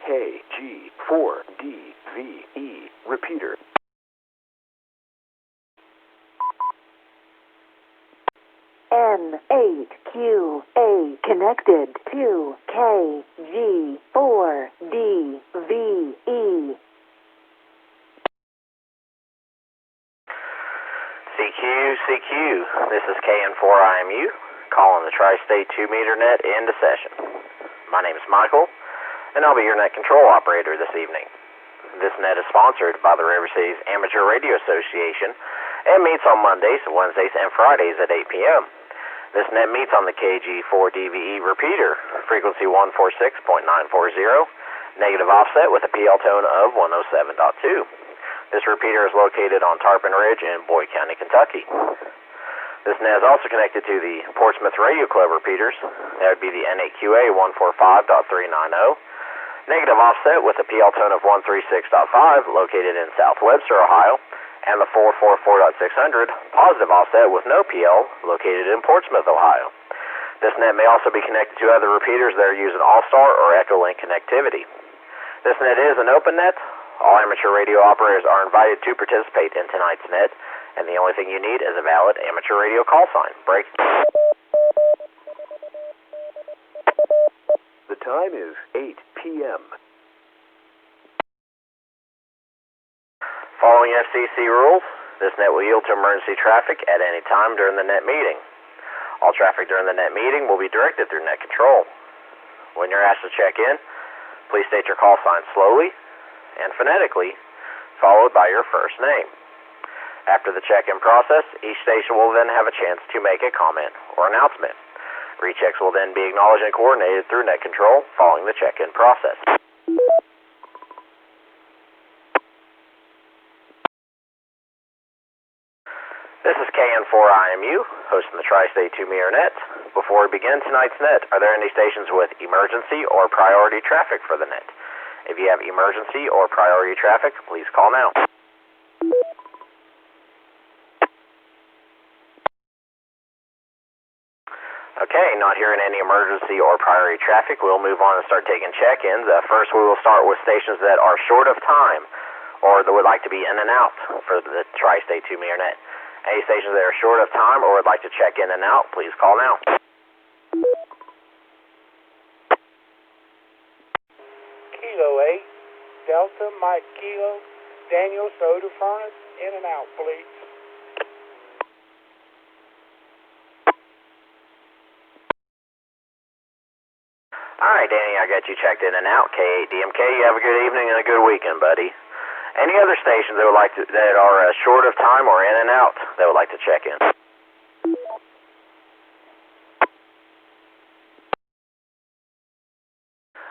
KG4DVE repeater. N8QA connected to KG4DVE. CQ, this is KN4IMU, calling the Tri-State 2-meter net into session. My name is Michael, and I'll be your net control operator this evening. This net is sponsored by the River Cities Amateur Radio Association and meets on Mondays, Wednesdays, and Fridays at 8 p.m. This net meets on the KG4DVE repeater, frequency 146.940, negative offset with a PL tone of 107.2. This repeater is located on Tarpon Ridge in Boyd County, Kentucky. This net is also connected to the Portsmouth Radio Club repeaters. That would be the N8QA 145.390, negative offset with a PL tone of 136.5, located in South Webster, Ohio, and the 444.600, positive offset with no PL, located in Portsmouth, Ohio. This net may also be connected to other repeaters that are using All-Star or Echolink connectivity. This net is an open net. All amateur radio operators are invited to participate in tonight's net, and the only thing you need is a valid amateur radio call sign. Break. The time is 8 p.m. Following FCC rules, this net will yield to emergency traffic at any time during the net meeting. All traffic during the net meeting will be directed through net control. When you're asked to check in, please state your call sign slowly and phonetically, followed by your first name. After the check-in process, each station will then have a chance to make a comment or announcement. Rechecks will then be acknowledged and coordinated through net control following the check-in process. This is KN4IMU, hosting the Tri-State 2-meter net. Before we begin tonight's net, are there any stations with emergency or priority traffic for the net? If you have emergency or priority traffic, please call now. Okay, not hearing any emergency or priority traffic, we'll move on and start taking check-ins. First, we will start with stations that are short of time or that would like to be in and out for the Tri-State 2-meter net. Any stations that are short of time or would like to check in and out, please call now. Kilo 8, Delta, Mike Kilo, Daniel Soda Furnace, in and out, please. All right, Danny, I got you checked in and out. K8DMK, you have a good evening and a good weekend, buddy. Any other stations that would like to, that are short of time or in and out that would like to check in?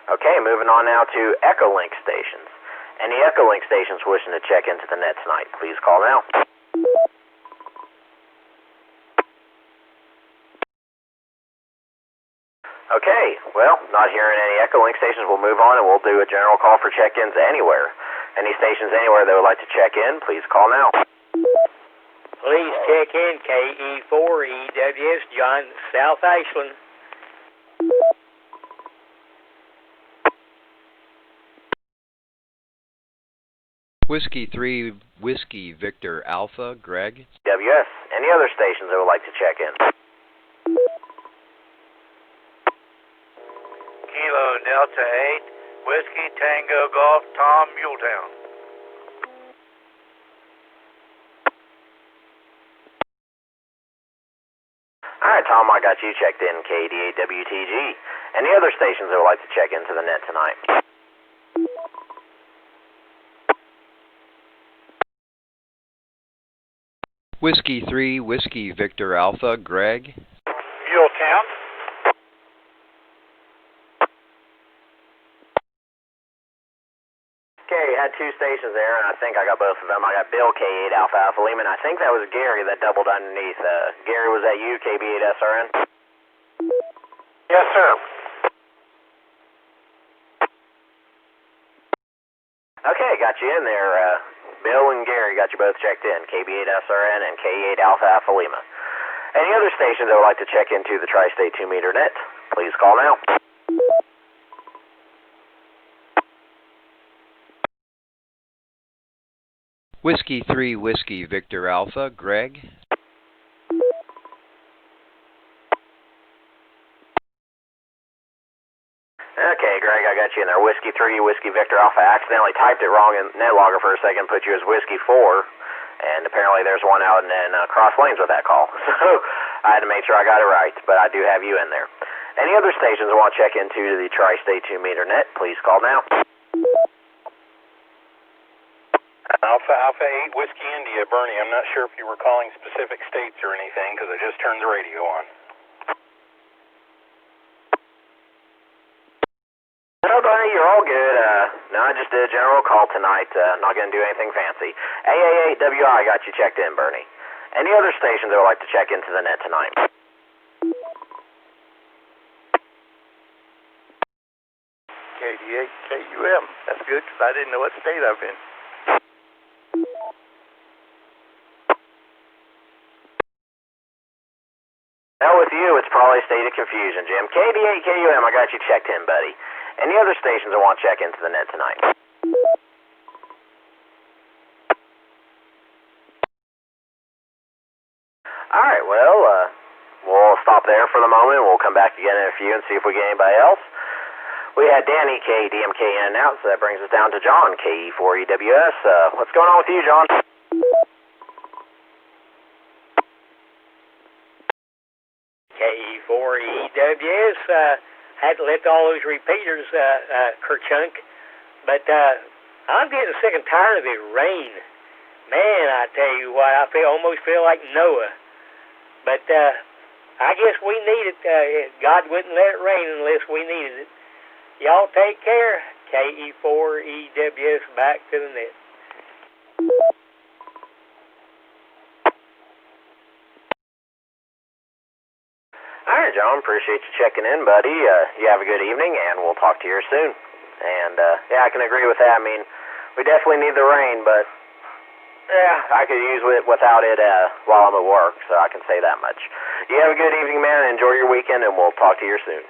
Okay, moving on now to Echolink stations. Any Echolink stations wishing to check into the net tonight, please call now. Okay, well, not hearing any Echolink stations, we'll move on and we'll do a general call for check-ins anywhere. Any stations anywhere that would like to check in, please call now. Please check in KE4EWS, John, South Ashland. Whiskey 3, Whiskey Victor Alpha, Greg. WS, any other stations that would like to check in? Kilo Delta 8, Whiskey Tango Golf, Tom, Muletown. All right, Tom, I got you checked in, KD8WTG. Any other stations that would like to check into the net tonight? Whiskey 3, Whiskey Victor Alpha, Greg. Muletown. Okay, had two stations there, and I think I got both of them. I got Bill, K8 Alpha Alpha Lima, and I think that was Gary that doubled underneath. Gary, was that you, KB8SRN? Yes, sir. Okay, got you in there. Bill and Gary got you both checked in, KB8SRN and K8 Alpha Alpha Lima. Any other stations that would like to check into the Tri-State 2-meter net, please call now. Whiskey 3 Whiskey Victor Alpha, Greg. Okay, Greg, I got you in there. Whiskey 3 Whiskey Victor Alpha. I accidentally typed it wrong in NetLogger for a second, put you as Whiskey 4, and apparently there's one out in Cross Lanes with that call. So I had to make sure I got it right, but I do have you in there. Any other stations want to check into the Tri-State 2-meter net, please call now. Alpha 8 Whiskey India, Bernie. I'm not sure if you were calling specific states or anything because I just turned the radio on. No, Bernie, you're all good. No, I just did a general call tonight. Not going to do anything fancy. AA8WI got you checked in, Bernie. Any other stations that would like to check into the net tonight? KD8 KUM. That's good because I didn't know what state I'm in. Hell with you, it's probably a state of confusion, Jim. KD8 KUM, I got you checked in, buddy. Any other stations that want to check into the net tonight? Alright, well, we'll stop there for the moment. We'll come back again in a few and see if we get anybody else. We had Danny KDMK in and out, so that brings us down to John KE4EWS. What's going on with you, John? KE4EWS, had to let all those repeaters kerchunk, but I'm getting sick and tired of it rain. Man, I tell you what, I almost feel like Noah. But I guess we need it. God wouldn't let it rain unless we needed it. Y'all take care. KE4EWS, back to the net. All right, John, appreciate you checking in, buddy. You have a good evening, and we'll talk to you soon. And, yeah, I can agree with that. I mean, we definitely need the rain, but, yeah, I could use it without it while I'm at work, so I can say that much. You have a good evening, man. Enjoy your weekend, and we'll talk to you soon.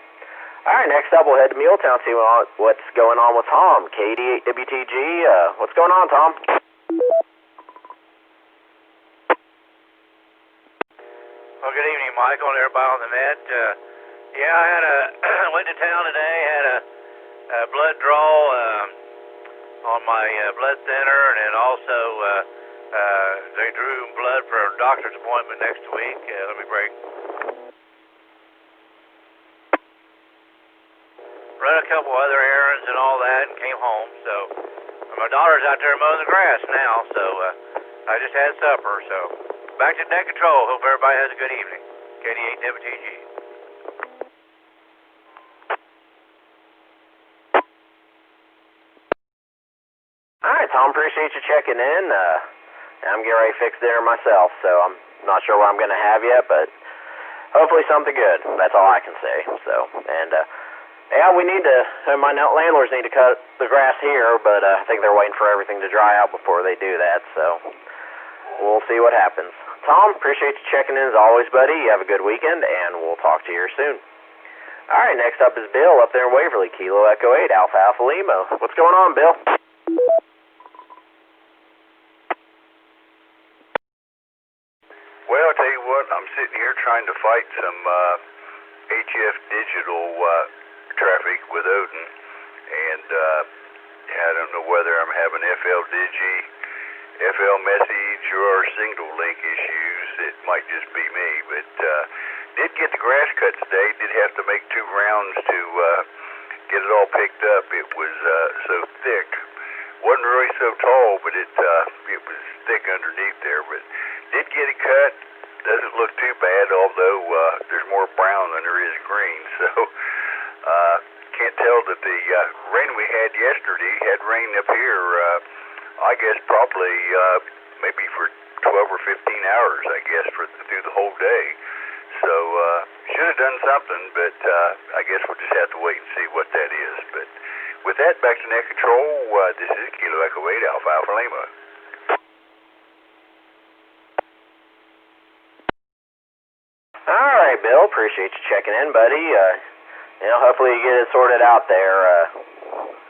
All right, next up, we'll head to Muletown, see what's going on with Tom. KD8WTG, what's going on, Tom? Well, good evening, Michael, and everybody on the net. Yeah, I had went to town today, had a blood draw on my blood center, and then also they drew blood for a doctor's appointment next week. Let me break. Run a couple other errands and all that, and came home. So my daughter's out there mowing the grass now, so I just had supper. So back to net control. Hope everybody has a good evening. KD8WTG. All right, Tom, appreciate you checking in. I'm getting ready to fix dinner myself, so I'm not sure what I'm going to have yet, but hopefully something good. That's all I can say. So, and yeah, we need to. My landlords need to cut the grass here, but I think they're waiting for everything to dry out before they do that. So we'll see what happens. Tom, appreciate you checking in as always, buddy. You have a good weekend, and we'll talk to you soon. All right, next up is Bill up there in Waverly, Kilo Echo 8, Alpha Alpha Lima. What's going on, Bill? Well, I'll tell you what, I'm sitting here trying to fight some HF digital traffic with Odin, and I don't know whether I'm having FL Digi, FL message, or signal link issues. It might just be me, but did get the grass cut today. Did have to make 2 rounds to get it all picked up. It was so thick. Wasn't really so tall, but it was thick underneath there. But did get it cut. Doesn't look too bad, although there's more brown than there is green. So can't tell that the rain we had yesterday had rain up here. I guess probably maybe for 12 or 15 hours. I guess through the whole day. So should have done something, but I guess we'll just have to wait and see what that is. But with that, back to net control. This is Kilo Echo 8 Alpha Alpha Lima. All right, Bill. Appreciate you checking in, buddy. Hopefully you get it sorted out there.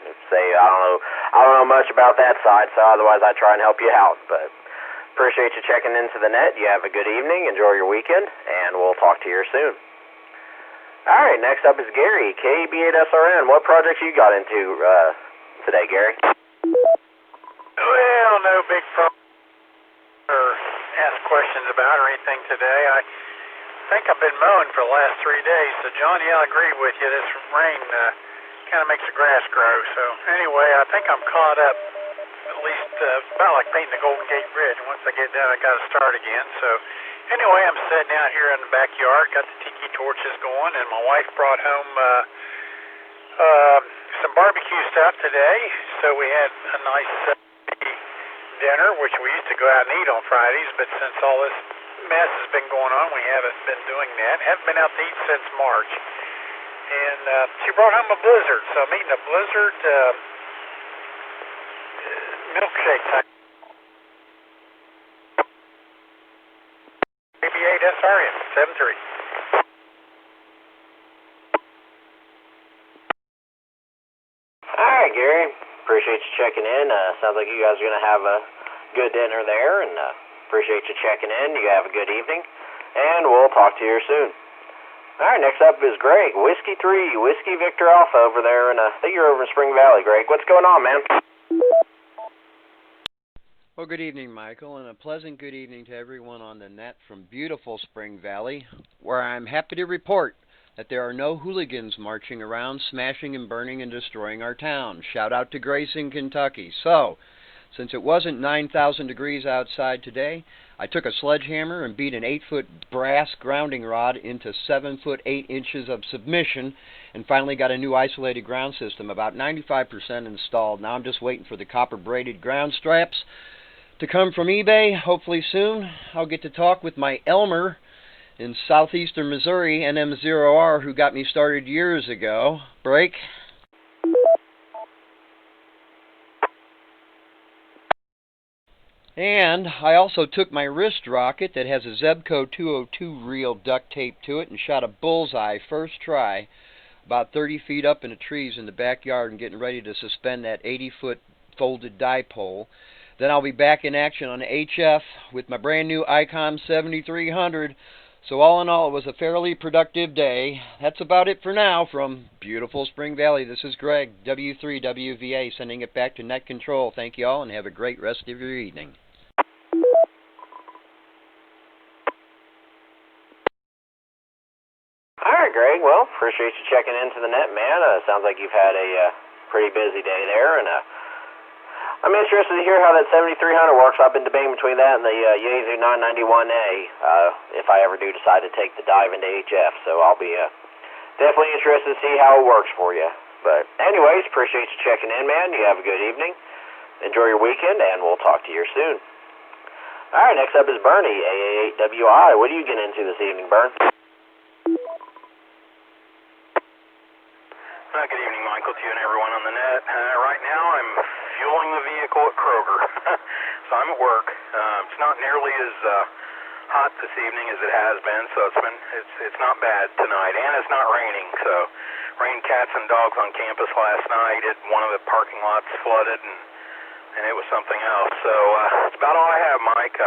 It's say I don't know much about that side, so otherwise I try and help you out. But appreciate you checking into the net. You have a good evening. Enjoy your weekend, and we'll talk to you soon. All right, next up is Gary, KB8SRN. What projects you got into today, Gary? Well, no big problem or ask questions about or anything today. I think I've been mowing for the last 3 days. So, John, yeah, I agree with you. This rain kind of makes the grass grow. So, anyway, I think I'm caught up, at least about like painting the Golden Gate Bridge. Once I get done, I got to start again. So, anyway, I'm sitting out here in the backyard, got the tiki torches going, and my wife brought home some barbecue stuff today. So, we had a nice dinner, which we used to go out and eat on Fridays, but since all this mess has been going on, we haven't been doing that. Haven't been out to eat since March. And she brought home a Blizzard, so I'm eating a Blizzard milkshake type. KB8SRN 73. All right, Gary. Appreciate you checking in. Sounds like you guys are going to have a good dinner there, and appreciate you checking in. You have a good evening, and we'll talk to you soon. All right, next up is Greg, Whiskey 3, Whiskey Victor Alpha over there, and I think you're over in Spring Valley, Greg. What's going on, man? Well, good evening, Michael, and a pleasant good evening to everyone on the net from beautiful Spring Valley, where I'm happy to report that there are no hooligans marching around, smashing and burning and destroying our town. Shout out to Grayson, Kentucky. So, since it wasn't 9,000 degrees outside today, I took a sledgehammer and beat an 8-foot brass grounding rod into 7 foot 8 inches of submission, and finally got a new isolated ground system, about 95% installed. Now I'm just waiting for the copper braided ground straps to come from eBay. Hopefully soon I'll get to talk with my Elmer in southeastern Missouri, NM0R, who got me started years ago. Break. And I also took my wrist rocket that has a Zebco 202 reel duct tape to it and shot a bullseye first try about 30 feet up in the trees in the backyard and getting ready to suspend that 80-foot folded dipole. Then I'll be back in action on HF with my brand new ICOM 7300. So all in all, it was a fairly productive day. That's about it for now from beautiful Spring Valley. This is Greg, W3WVA, sending it back to Net Control. Thank you all, and have a great rest of your evening. All right, Greg. Well, appreciate you checking into the net, man. Sounds like you've had a pretty busy day there, and I'm interested to hear how that 7300 works. I've been debating between that and the Yaesu 991A if I ever do decide to take the dive into HF. So I'll be definitely interested to see how it works for you. But anyways, appreciate you checking in, man. You have a good evening. Enjoy your weekend, and we'll talk to you soon. All right, next up is Bernie, AA8WI. What are you getting into this evening, Bern? Good evening, Michael, to you and everyone on the net. Right now, I'm fueling the vehicle at Kroger, so I'm at work. It's not nearly as hot this evening as it has been, so it's not bad tonight, and it's not raining. So, rained cats and dogs on campus last night. One of the parking lots flooded, and it was something else. So that's about all I have, Mike.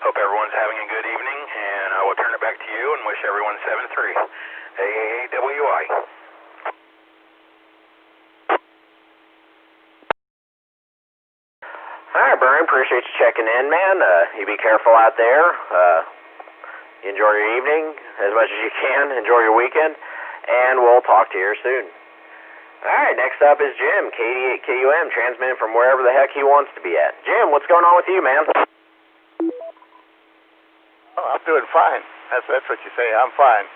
Hope everyone's having a good evening, and I will turn it back to you and wish everyone 7-3. AA8WI. All right, Brian, appreciate you checking in, man. You be careful out there. Enjoy your evening as much as you can. Enjoy your weekend, and we'll talk to you soon. All right, next up is Jim, KD8KUM, transmitting from wherever the heck he wants to be at. Jim, what's going on with you, man? Oh, I'm doing fine. That's what you say. I'm fine.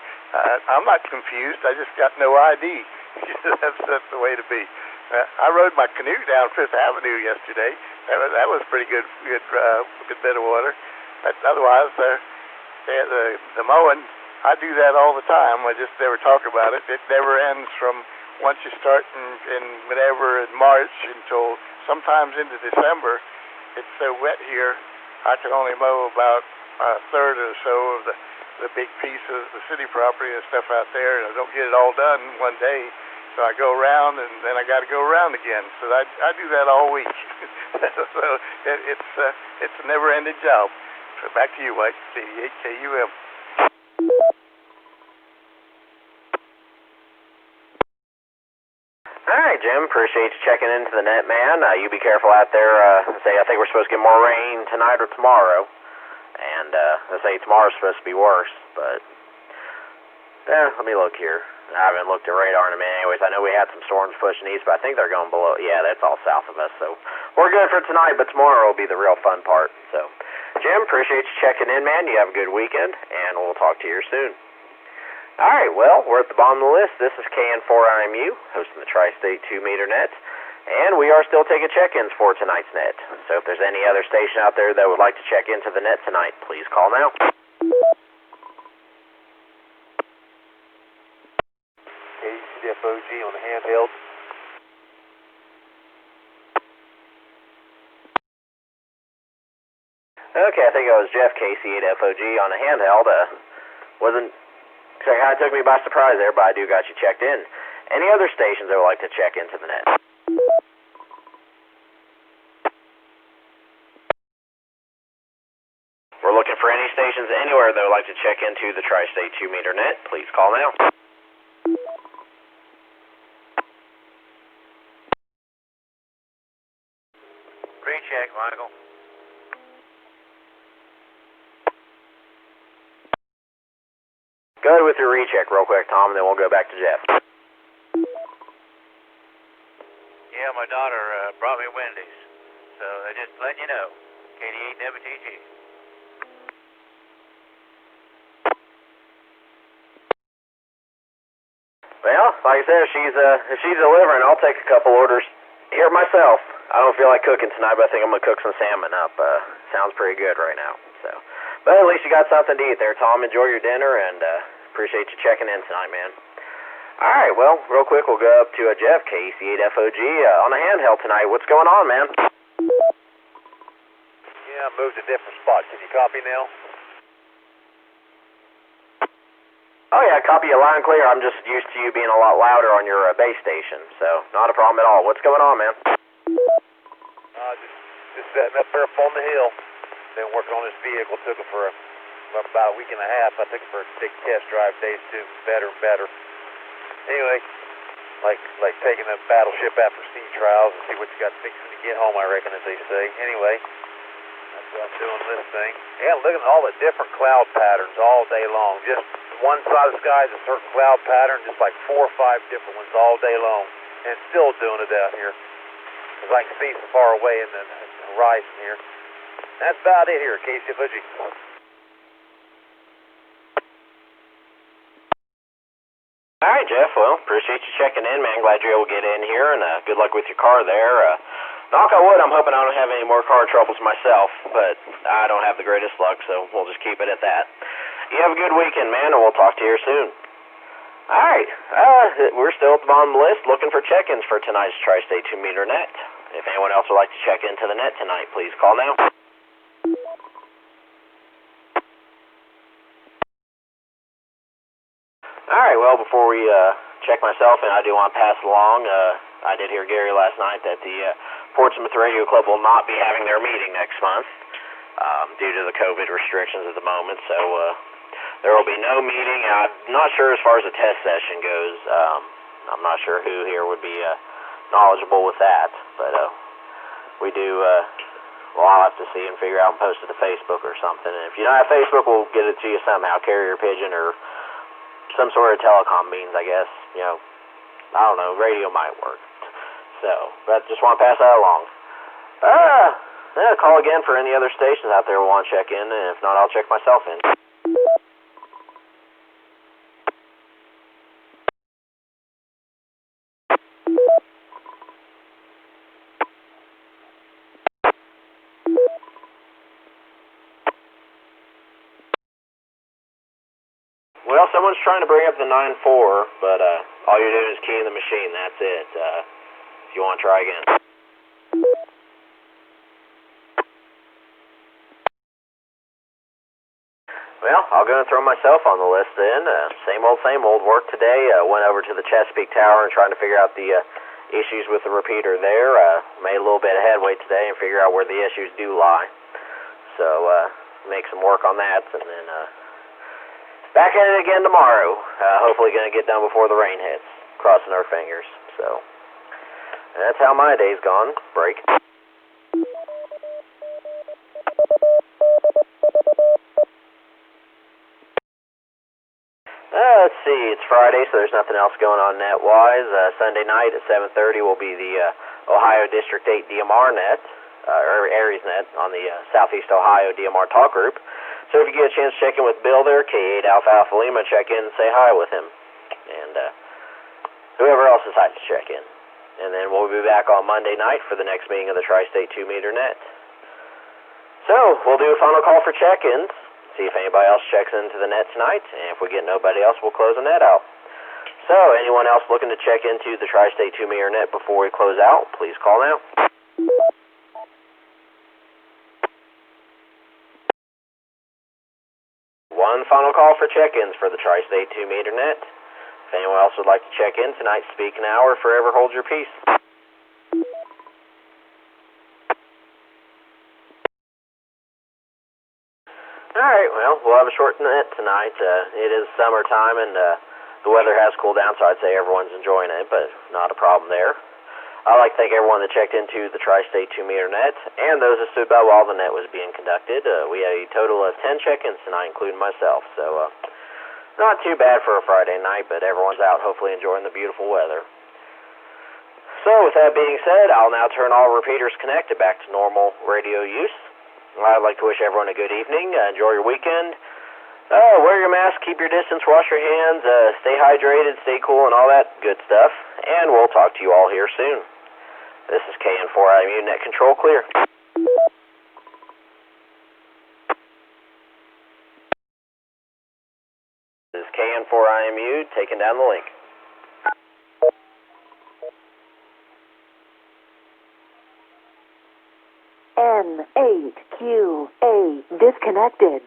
I'm not confused. I just got no ID. that's the way to be. I rode my canoe down Fifth Avenue yesterday. That was pretty good bit of water. But otherwise, the mowing, I do that all the time. I just never talk about it. It never ends from once you start in whenever in March until sometimes into December. It's so wet here, I can only mow about a third or so of the big pieces, the city property and stuff out there, and I don't get it all done one day. So I go around, and then I got to go around again. So I do that all week. So it's a never-ending job. So back to you, Mike. 88 KUM. All right, Jim. Appreciate you checking into the net, man. You be careful out there. I think we're supposed to get more rain tonight or tomorrow. And they say tomorrow's supposed to be worse, but let me look here. I haven't looked at radar in a minute. Anyways, I know we had some storms pushing east, but I think they're going below. Yeah, that's all south of us. So we're good for tonight, but tomorrow will be the real fun part. So, Jim, appreciate you checking in, man. You have a good weekend, and we'll talk to you soon. All right, well, we're at the bottom of the list. This is KN4IMU, hosting the Tri-State 2-meter net, and we are still taking check-ins for tonight's net. So if there's any other station out there that would like to check into the net tonight, please call now. KCDFOG on the handheld. Okay, I think it was Jeff, KC8FOG on the handheld. Kind of took me by surprise there, but I do got you checked in. Any other stations that would like to check into the net? We're looking for any stations anywhere that would like to check into the Tri-State 2-meter net. Please call now. Recheck, Michael. Go ahead with your recheck real quick, Tom, and then we'll go back to Jeff. Yeah, my daughter brought me Wendy's, so I just letting you know. 88 WTG. Well, like I said, if she's delivering, I'll take a couple orders here myself. I don't feel like cooking tonight, but I think I'm gonna cook some salmon up. Sounds pretty good right now. So, but at least you got something to eat there, Tom. Enjoy your dinner, and appreciate you checking in tonight, man. All right, well, real quick, we'll go up to Jeff, KC8FOG, on the handheld tonight. What's going on, man? Yeah, I moved to a different spot. Can you copy now? Oh, yeah, I copy you loud and clear. I'm just used to you being a lot louder on your base station, so not a problem at all. What's going on, man? Just setting up there up on the hill. Been working on this vehicle. Took it for about a week and a half. I took it for a big test drive. Days too better and better. Anyway, like taking a battleship after sea trials and see what you got fixing to get home, I reckon, as they say. Anyway, that's what I'm doing this thing. Yeah, looking at all the different cloud patterns all day long. Just one side of the sky is a certain cloud pattern, just like 4 or 5 different ones all day long. And still doing it out here. Because I can see so far away in the horizon here. That's about it here, KCFOG. All right, Jeff. Well, appreciate you checking in, man. Glad you're able to get in here, and good luck with your car there. Knock on wood, I'm hoping I don't have any more car troubles myself, but I don't have the greatest luck, so we'll just keep it at that. You have a good weekend, man, and we'll talk to you soon. All right. We're still at the bottom of the list looking for check-ins for tonight's Tri-State 2-meter net. If anyone else would like to check into the net tonight, please call now. All right, well, before we check myself in, I do want to pass along, I did hear Gary last night that the Portsmouth Radio Club will not be having their meeting next month due to the COVID restrictions at the moment, so there will be no meeting. I'm not sure as far as the test session goes. I'm not sure who here would be knowledgeable with that, but we do, well, I'll have to see and figure out and post it to Facebook or something. And if you don't have Facebook, we'll get it to you somehow, carrier pigeon or some sort of telecom means, I guess. You know, I don't know, radio might work. So, but just want to pass that along. Yeah, call again for any other stations out there who want to check in, and if not, I'll check myself in. Well, someone's trying to bring up the 9-4, but all you're doing is keying the machine. That's it. If you want to try again. Well, I'll go and throw myself on the list then. Same old work today. Went over to the Chesapeake Tower and trying to figure out the issues with the repeater there. Made a little bit of headway today and figure out where the issues do lie. So, make some work on that, and then back at it again tomorrow. Hopefully going to get done before the rain hits. Crossing our fingers. So, that's how my day's gone. Break. Let's see, it's Friday, so there's nothing else going on net-wise. Sunday night at 7:30 will be the Ohio District 8 DMR net, or Aries net, on the Southeast Ohio DMR talk group. So if you get a chance to check in with Bill there, K8 Alpha Alpha Lima, check in and say hi with him. And whoever else decides to check in. And then we'll be back on Monday night for the next meeting of the Tri-State 2-meter net. So, we'll do a final call for check-ins. See if anybody else checks into the net tonight, and if we get nobody else, we'll close the net out. So, anyone else looking to check into the Tri-State 2-meter net before we close out, please call now. One final call for check-ins for the Tri-State 2-meter net. If anyone else would like to check in tonight, speak now or forever hold your peace. Alright, well, we'll have a short net tonight. It is summertime and the weather has cooled down, so I'd say everyone's enjoying it, but not a problem there. I'd like to thank everyone that checked into the Tri-State 2-meter net and those that stood by while the net was being conducted. We had a total of 10 check-ins tonight, including myself, so not too bad for a Friday night, but everyone's out hopefully enjoying the beautiful weather. So with that being said, I'll now turn all repeaters connected back to normal radio use. I'd like to wish everyone a good evening. Enjoy your weekend. Wear your mask, keep your distance, wash your hands, stay hydrated, stay cool, and all that good stuff. And we'll talk to you all here soon. This is KN4IMU Net Control Clear. This is KN4IMU taking down the link. N8QA disconnected.